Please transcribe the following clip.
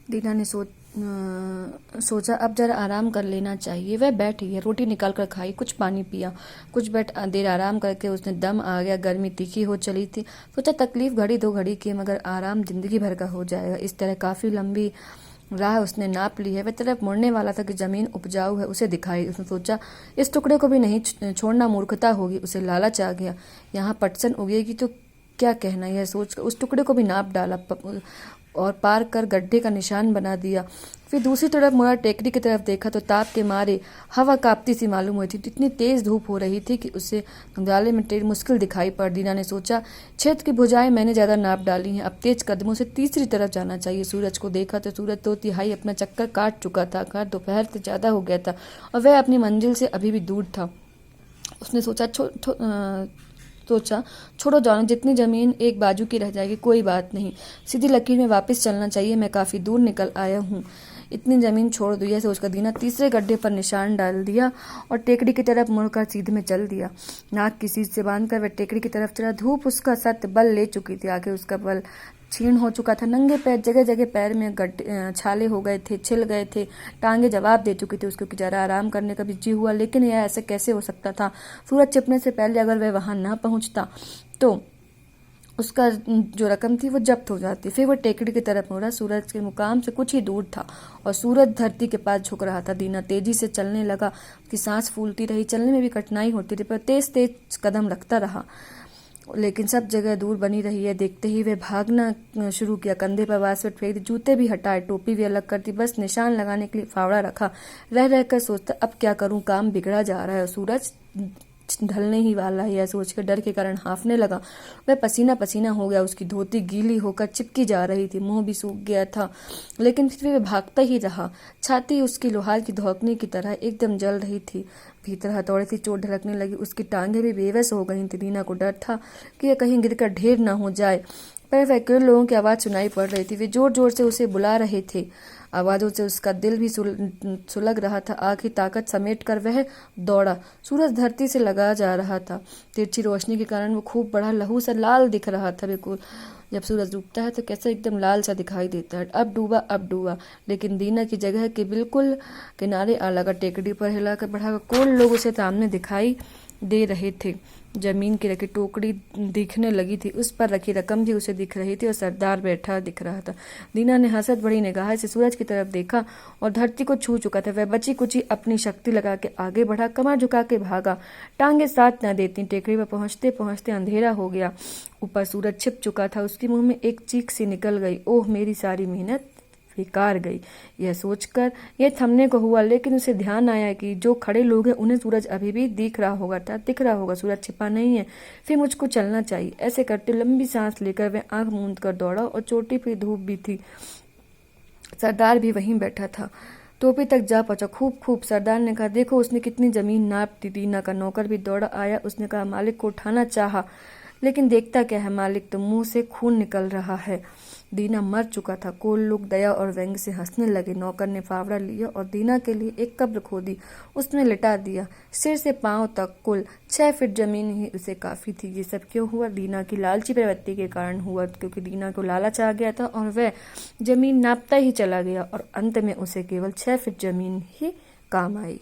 दीना ने सोचा अब जरा आराम कर लेना चाहिए। वह बैठी है, रोटी निकाल कर खाई, कुछ पानी पिया, कुछ देर आराम करके उसने दम आ गया। गर्मी तीखी हो चली थी। सोचा तकलीफ घड़ी दो घड़ी की, मगर आराम जिंदगी भर का हो जाएगा। इस तरह काफ़ी लंबी राह उसने नाप ली है। वह तरफ मुड़ने वाला था कि जमीन उपजाऊ है, उसे दिखाई। उसने सोचा इस टुकड़े को भी नहीं छोड़ना मूर्खता होगी। उसे लालच आ गया, यहाँ पटसन उगेगी तो क्या कहना। यह सोचकर उस टुकड़े को भी नाप डाला और पार कर गड्ढे का निशान बना दिया। फिर दूसरी तरफ मुड़ा, टेकरी की तरफ देखा तो ताप के मारे हवा कांपती सी मालूम हुई थी। इतनी तेज धूप हो रही थी कि उसे उजाले में टेढ़ी मुश्किल दिखाई पड़। दीना ने सोचा क्षेत्र की भुजाएं मैंने ज्यादा नाप डाली हैं, अब तेज कदमों से तीसरी तरफ जाना चाहिए। सूरज को देखा तो सूरज 2/3 अपना चक्कर काट चुका था। दोपहर से ज्यादा हो गया था और वह अपनी मंजिल से अभी भी दूर था। उसने सोचा छोड़ो जानो, जितनी जमीन एक बाजू की रह जाएगी कोई बात नहीं, सीधी लकीर में वापस चलना चाहिए। मैं काफ़ी दूर निकल आया हूँ, इतनी जमीन छोड़ दो। यह सोचकर दीना तीसरे गड्ढे पर निशान डाल दिया और टेकड़ी की तरफ मुड़कर सीधे में चल दिया। नाक की सीध से बांधकर वह टेकड़ी की तरफ चला। धूप उसका सत बल ले चुकी थी, आगे उसका बल क्षीण हो चुका था। नंगे पैर, जगह जगह पैर में छाले हो गए थे, छिल गए थे। टांगे जवाब दे चुकी थी उसको कि जरा आराम करने का भी जी हुआ, लेकिन यह ऐसे कैसे हो सकता था। सूरज छिपने से पहले अगर वह वहां न पहुंचता तो उसका जो रकम थी वो जब्त हो जाती। फिर वो टेकड़ी की तरफ मुड़ा। सूरज के मुकाम से कुछ ही दूर था और सूरज धरती के पास झुक रहा था। दीना तेजी से चलने लगा, उसकी सांस फूलती रही, चलने में भी कठिनाई होती रही, पर तेज तेज कदम रखता रहा, लेकिन सब जगह दूर बनी रही है। देखते ही वे भागना शुरू किया। कंधे पर बास्केट फेंक दी, जूते भी हटाए, टोपी भी अलग कर दी, बस निशान लगाने के लिए फावड़ा रखा। रह रहकर सोचता अब क्या करूं, काम बिगड़ा जा रहा है, सूरज ढलने ही वाला है। यह सोचकर डर के कारण हांफने लगा। वह पसीना पसीना हो गया, उसकी धोती गीली होकर चिपकी जा रही थी, मुंह भी सूख गया था, लेकिन फिर भी वह भागता ही रहा। छाती उसकी लोहार की धौकनी की तरह एकदम जल रही थी। भीतर हथौड़े से चोट ढलकने लगी, उसकी टांगें भी बेवस हो गई थी। दीना को डर था कि यह कहीं गिरकर ढेर न हो जाए, पर वह कई लोगों की आवाज़ सुनाई पड़ रही थी। वे जोर जोर से उसे बुला रहे थे। आवाज़ों से उसका दिल भी सुलग रहा था। आखिर ताकत समेट कर वह दौड़ा। सूरज धरती से लगा जा रहा था। तिरछी रोशनी के कारण वो खूब बड़ा लहू सा लाल दिख रहा था। बिल्कुल जब सूरज डूबता है तो कैसा एकदम लाल सा दिखाई देता है। अब डूबा अब डूबा, लेकिन दीना की जगह के बिल्कुल किनारे आ लगा। टेकड़ी पर हिलाकर बढ़ाकर कोल लोग उसे सामने दिखाई दे रहे थे। जमीन की रखी टोकरी दिखने लगी थी, उस पर रखी रकम भी उसे दिख रही थी और सरदार बैठा दिख रहा था। दीना ने हंसत बड़ी निगाह से सूरज की तरफ देखा और धरती को छू चुका था। वह बची कुची अपनी शक्ति लगा के आगे बढ़ा, कमर झुका के भागा, टांगे साथ न देती। टेकड़ी पर पहुंचते पहुंचते अंधेरा हो गया। ऊपर सूरज छिप चुका था। उसके मुंह में एक चीख सी निकल गई, ओह मेरी सारी मेहनत बेकार गई। यह सोचकर यह थमने को हुआ, लेकिन उसे ध्यान आया कि जो खड़े लोग हैं उन्हें सूरज अभी भी दिख रहा होगा, सूरज छिपा नहीं है। फिर मुझको चलना चाहिए। ऐसे करते लंबी सांस लेकर वह आंख मूंद कर दौड़ा और चोटी पे धूप भी थी। सरदार भी वहीं बैठा था। टोपी तक जा पहुंचा। खूब खूब, सरदार ने कहा। देखो उसने कितनी जमीन नाप दी। दीना का नौकर भी दौड़ा आया। उसने कहा मालिक को उठाना चाहा, लेकिन देखता क्या है, मालिक तो मुंह से खून निकल रहा है। दीना मर चुका था। कोल लोग दया और व्यंग्य से हंसने लगे। नौकर ने फावड़ा लिया और दीना के लिए एक कब्र खोदी, उसमें लिटा दिया। सिर से पांव तक कुल 6 फीट जमीन ही उसे काफी थी। ये सब क्यों हुआ? दीना की लालची प्रवृत्ति के कारण हुआ, क्योंकि दीना को लालच आ गया था और वह जमीन नापता ही चला गया और अंत में उसे केवल 6 फीट जमीन ही काम आई।